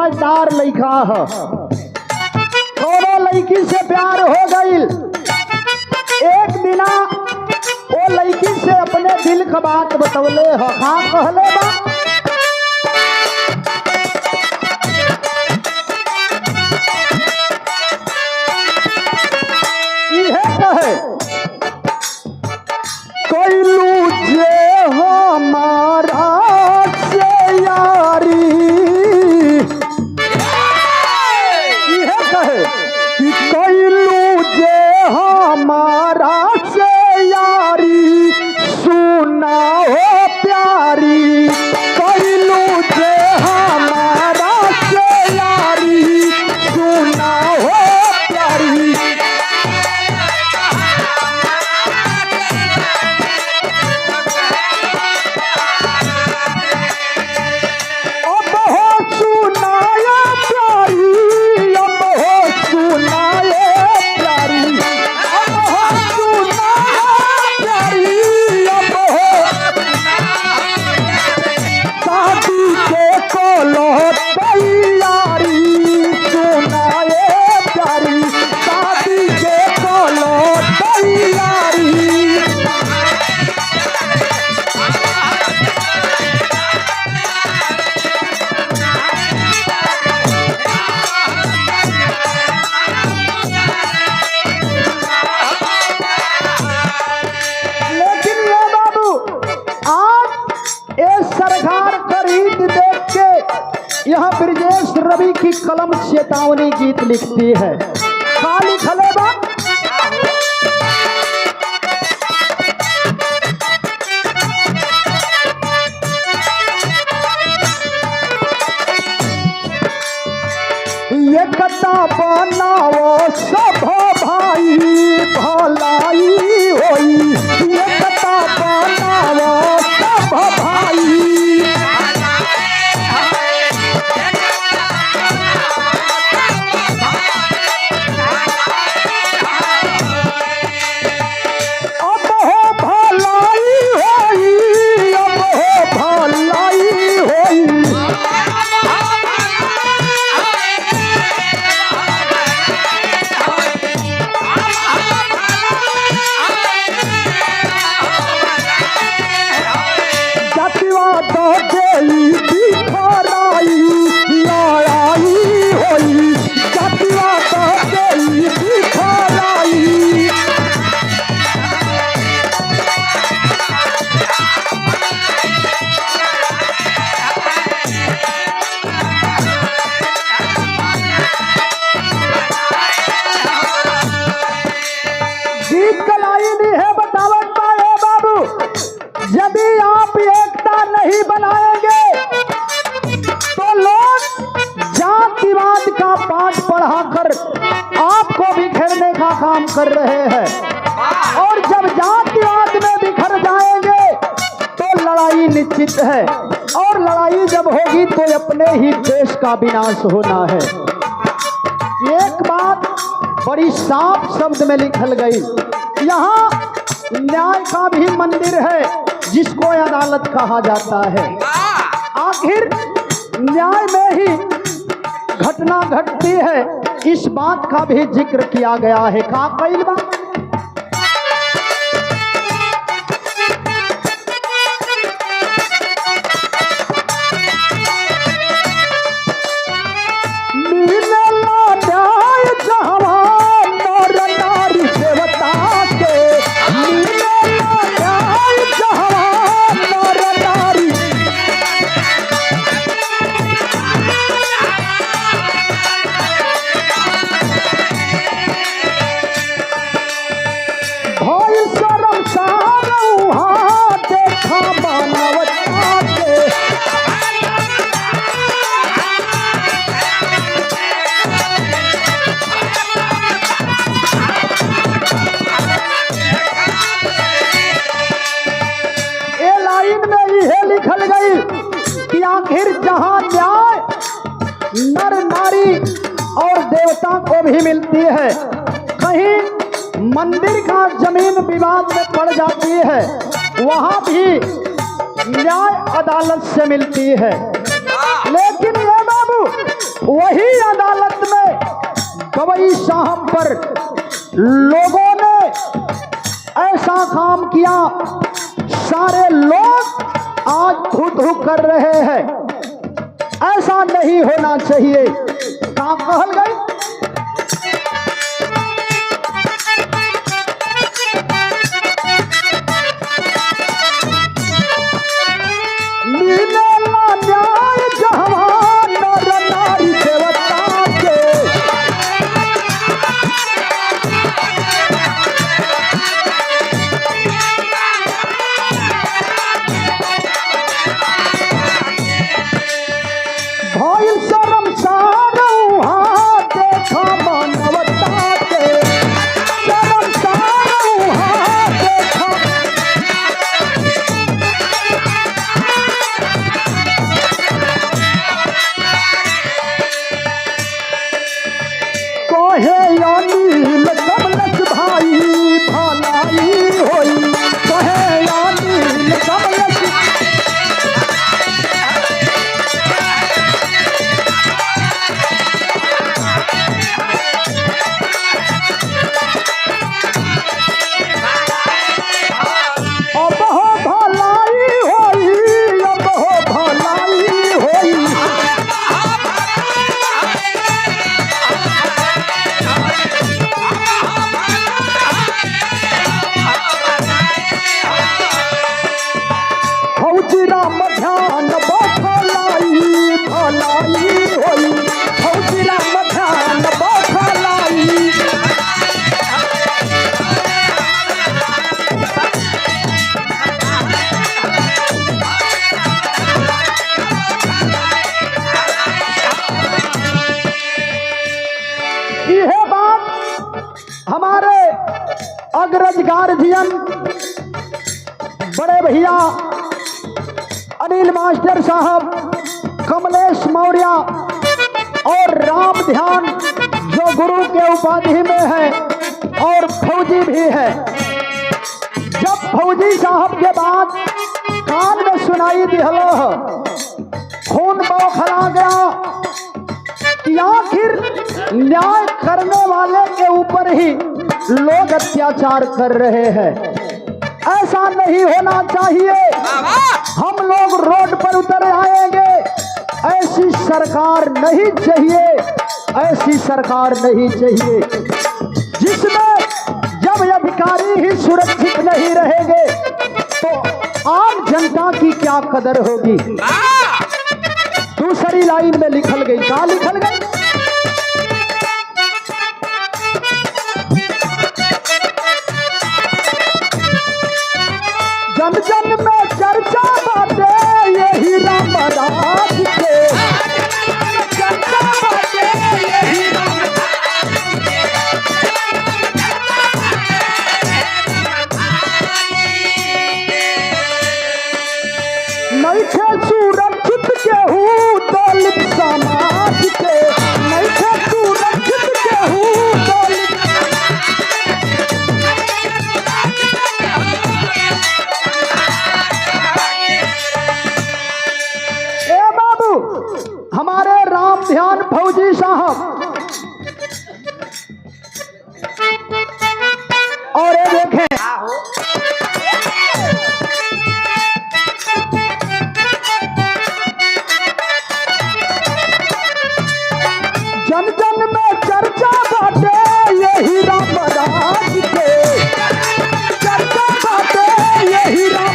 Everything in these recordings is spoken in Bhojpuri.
समझदार लड़का है, दोनों लड़की से प्यार हो गई। एक दिना वो लड़की से अपने दिल का बात बतौले हो। हाँ कहले बा इहे कहे कैलू जे हमारा से यारी, इहे कहे कि कैलू जे हमारा से यारी, सुना हो प्यारी, कैलू जे हमारा से यारी, सुना हो प्यारी। अब हो सुनाया प्यारी, अब हो सुनाया प्यारी, अब हो सुनाया प्यारी, अब हो शादी के कोलो तैयारी, सुनाए प्यारी, शादी के कोलो तैयारी। लेकिन ये बाबू आज ये सरकार खरीद देख के यहाँ ब्रजेश रवि की कलम चेतावनी गीत लिखती है। खाली खले बा ये कथा बनाओ सब भाई भलाई होई, ये कथा बनाओ सब भाई। अब हो भलाई होई, अब हो भलाई होई। जातिवाद देई बिखराई, लड़ाई होई, जातिवाद देई बिखराई। गीत कलाई नहीं है बतावत पाए बाबू, यदि आप एकता नहीं बनाएंगे तो लोग जातिवाद का पाठ पढ़ाकर आपको बिखेरने का काम कर रहे हैं। और जब जातिवाद में बिखर जाएंगे तो लड़ाई निश्चित है, और लड़ाई जब होगी तो अपने ही देश का विनाश होना है। एक बात बड़ी साफ शब्द में लिखल गई, यहाँ न्याय का भी मंदिर है जिसको अदालत कहा जाता है। आखिर न्याय में ही घटना घटती है, इस बात का भी जिक्र किया गया है। का कई बात लिखल गई कि आखिर जहां न्याय नर नारी और देवता को भी मिलती है, कहीं मंदिर का जमीन विवाद में पड़ जाती है, वहां भी न्याय अदालत से मिलती है। लेकिन ये बाबू वही अदालत में गवई साहब पर लोगों ने ऐसा काम किया, सारे लोग आज थू कर रहे हैं। ऐसा नहीं होना चाहिए। का कहल गई मिलेला न्याय जहाँ नर नारी देवता के। भइल शर्मसार उहाँ देखा मानवता के, शर्मसार उहाँ देखा। कहे अनिल कमलेश भाई भलाई होई, कहे अनिल कमलेश। अब हो भलाई होई, अब हो भलाई होई। फौजी राम ध्यान बखलाई भलाई होई, फौजी राम ध्यान बखलाई। यह बात हमारे अग्रज गार्जियन बड़े भैया अनिल मास्टर साहब, कमलेश मौर्य और राम ध्यान जो गुरु के उपाधि में है और फौजी भी है। जब फौजी साहब के बाद कान में सुनाई दिहलो, खून बौखला गया कि आखिर न्याय करने वाले के ऊपर ही लोग अत्याचार कर रहे हैं। ऐसा नहीं होना चाहिए। हम लोग रोड पर उतर आएंगे। ऐसी सरकार नहीं चाहिए, ऐसी सरकार नहीं चाहिए जिसमें जब अधिकारी ही सुरक्षित नहीं रहेंगे तो आम जनता की क्या कदर होगी। दूसरी लाइन में लिखल गई, क्या लिखल गई? जन जन में चर्चा बाटे यही राम राज के, चर्चा बाटे यही राम। नहीं थे सुरक्षित केहू दलित समाज के, नहीं थे सुरक्षित केहू दलित। हमारे राम ध्यान फौजी साहब और ये देखें जन जन में चर्चा बाटे यही राम राज के, चर्चा बाटे यही राम।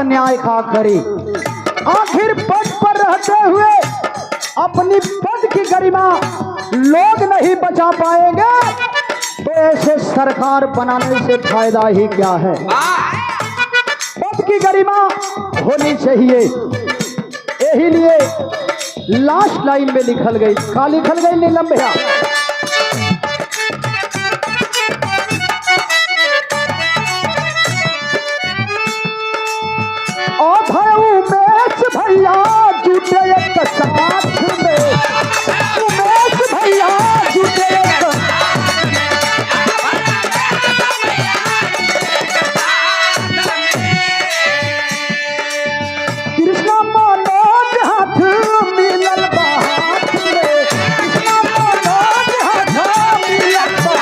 न्याय खा करी। आखिर पद पर रहते हुए अपनी पद की गरिमा लोग नहीं बचा पाएंगे तो ऐसे सरकार बनाने से फायदा ही क्या है। पद की गरिमा होनी चाहिए। यही लिए लास्ट लाइन में लिखल गई, का लिखल गई नीलम भैया, उमेश भैया जुटे एक साथ में, उमेश भैया जुटे एक, कृष्णा मनोज हाथ मिलल बा हाथ में, कृष्णा मनोज हाथ मिलल बा।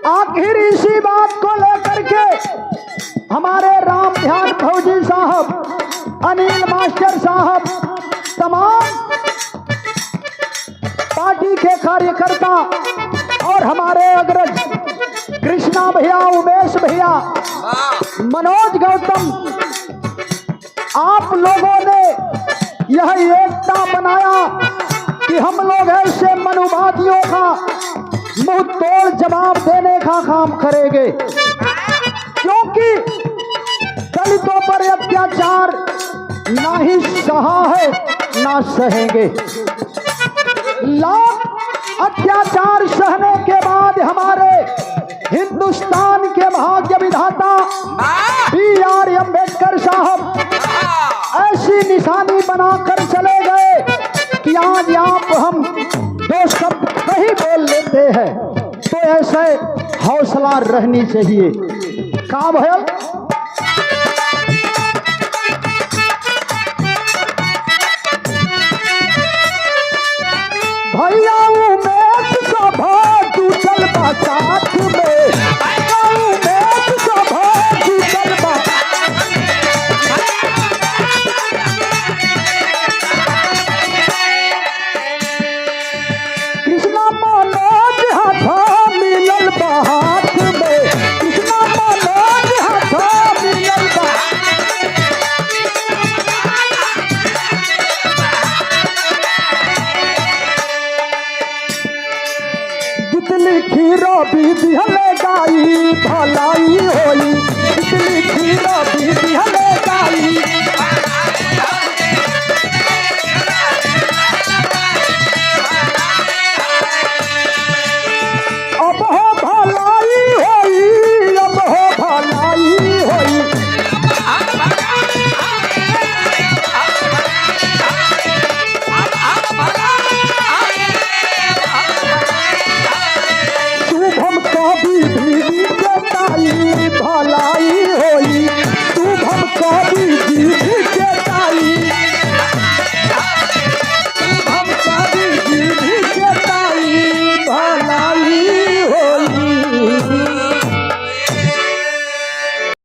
आखिर इसी बात को लेकर के हमारे राम ध्यान फौजी साहब, अनिल मास्टर साहब, तमाम पार्टी के कार्यकर्ता और हमारे अग्रज कृष्णा भैया, उमेश भैया, मनोज गौतम, आप लोगों ने यह एकता बनाया कि हम लोग ऐसे मनुवादियों का मुंह तोड़ जवाब देने का काम करेंगे, क्योंकि दलितों पर अत्याचार ना ही सहा है ना सहेंगे। लाख अत्याचार सहने के बाद हमारे हिंदुस्तान के भाग्य विधाता B.R. अम्बेडकर साहब ऐसी निशानी बनाकर चले गए कि आज आप हम दो शब्द नहीं बोल लेते हैं तो ऐसे हौसला रहनी चाहिए। का भयल भैया उमेश सभा जुटल बा साथ में, उमेश सभा जुटल बा, कृष्णा मनोज हाथ मिलल बा हाथ में, कृष्णा मनोज हाथ मिलल बा। जितनी खीरो भी दिहले गाई भलाई होई, जितनी खीरो भी दिहले गाई